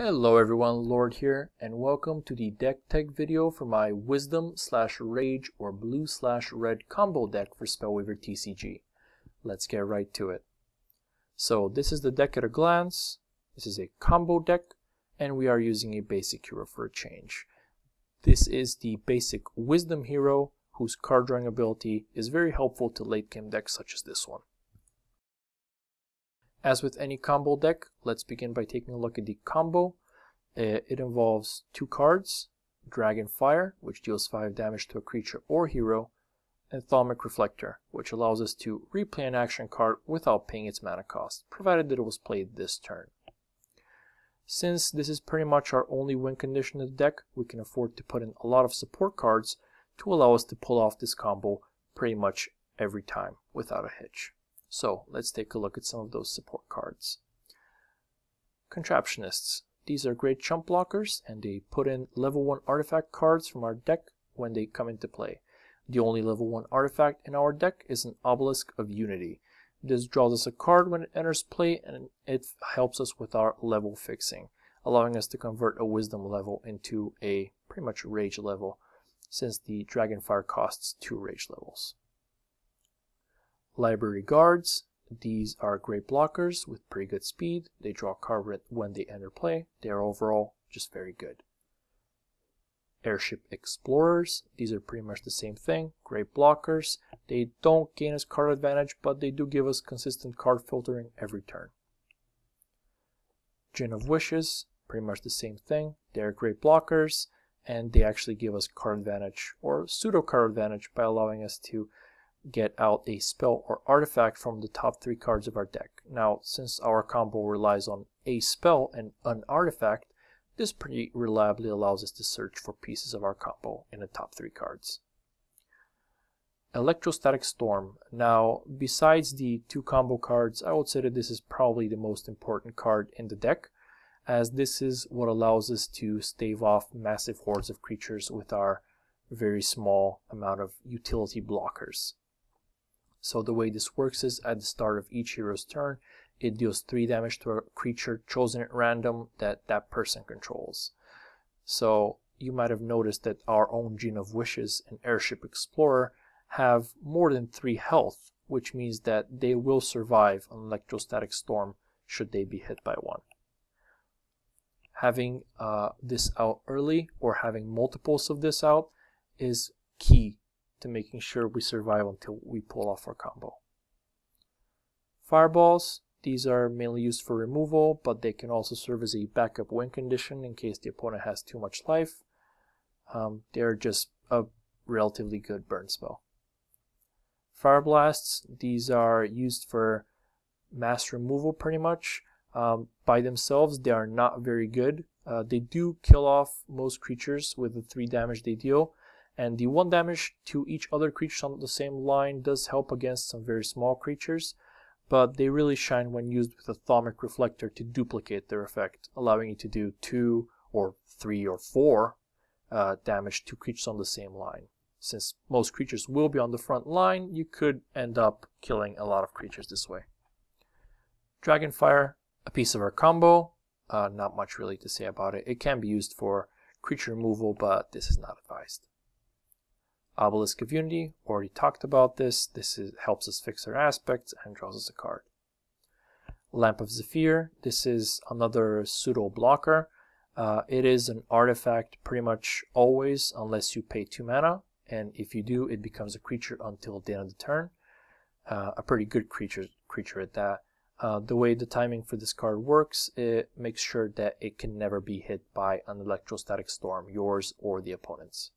Hello everyone, Lord here, and welcome to the deck tech video for my Wisdom/Rage or Blue/Red combo deck for Spellweaver TCG. Let's get right to it. So this is the deck at a glance. This is a combo deck, and we are using a basic hero for a change. This is the basic Wisdom hero, whose card drawing ability is very helpful to late game decks such as this one. As with any combo deck, let's begin by taking a look at the combo. It involves two cards, Dragonfire, which deals 5 damage to a creature or hero, and Thaumic Reflector, which allows us to replay an action card without paying its mana cost, provided that it was played this turn. Since this is pretty much our only win condition in the deck, we can afford to put in a lot of support cards to allow us to pull off this combo pretty much every time without a hitch. So let's take a look at some of those support cards. Contraptionists. These are great chump blockers, and they put in level 1 artifact cards from our deck when they come into play. The only level 1 artifact in our deck is an Obelisk of Unity. This draws us a card when it enters play, and it helps us with our level fixing, allowing us to convert a Wisdom level into a pretty much Rage level, since the Dragonfire costs 2 Rage levels. Library Guards. These are great blockers with pretty good speed. They draw a card when they enter play. They are overall just very good. Airship Explorers. These are pretty much the same thing. Great blockers. They don't gain us card advantage, but they do give us consistent card filtering every turn. Gin of Wishes. Pretty much the same thing. They're great blockers, and they actually give us card advantage or pseudo card advantage by allowing us to get out a spell or artifact from the top 3 cards of our deck. Now, since our combo relies on a spell and an artifact, this pretty reliably allows us to search for pieces of our combo in the top 3 cards. Electrostatic Storm. Now, besides the 2 combo cards, I would say that this is probably the most important card in the deck, as this is what allows us to stave off massive hordes of creatures with our very small amount of utility blockers. So the way this works is at the start of each hero's turn, it deals 3 damage to a creature chosen at random that that person controls. So you might have noticed that our own Gin of Wishes and Airship Explorer have more than 3 health, which means that they will survive an Electrostatic Storm should they be hit by one. Having this out early or having multiples of this out is key to making sure we survive until we pull off our combo. Fireballs. These are mainly used for removal, but they can also serve as a backup win condition in case the opponent has too much life. They're just a relatively good burn spell. Fire Blasts. These are used for mass removal pretty much. By themselves, they are not very good. They do kill off most creatures with the 3 damage they deal, and the 1 damage to each other creature on the same line does help against some very small creatures, but they really shine when used with a Thaumic Reflector to duplicate their effect, allowing you to do 2 or 3 or 4 damage to creatures on the same line. Since most creatures will be on the front line, you could end up killing a lot of creatures this way. Dragonfire, a piece of our combo. Not much really to say about it. It can be used for creature removal, but this is not advised. Obelisk of Unity, already talked about this. Helps us fix our aspects and draws us a card. Lamp of Zephyr. This is another pseudo blocker. It is an artifact pretty much always unless you pay 2 mana, and if you do, it becomes a creature until the end of the turn. A pretty good creature at that. The way the timing for this card works, it makes sure that it can never be hit by an Electrostatic Storm, yours or the opponent's.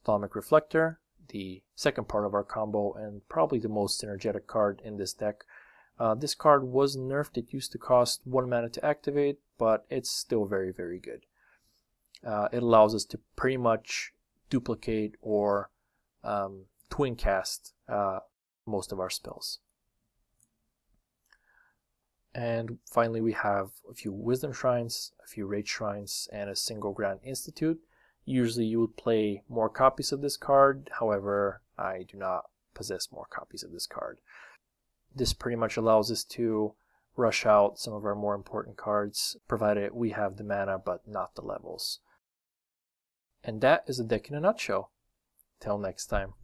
Thaumic Reflector, the second part of our combo and probably the most synergetic card in this deck. This card was nerfed. It used to cost 1 mana to activate, but it's still very, very good. It allows us to pretty much duplicate or twin cast most of our spells. And finally, we have a few Wisdom Shrines, a few Rage Shrines, and a single Grand Institute. Usually you would play more copies of this card, however, I do not possess more copies of this card. This pretty much allows us to rush out some of our more important cards, provided we have the mana but not the levels. And that is a deck in a nutshell. Till next time.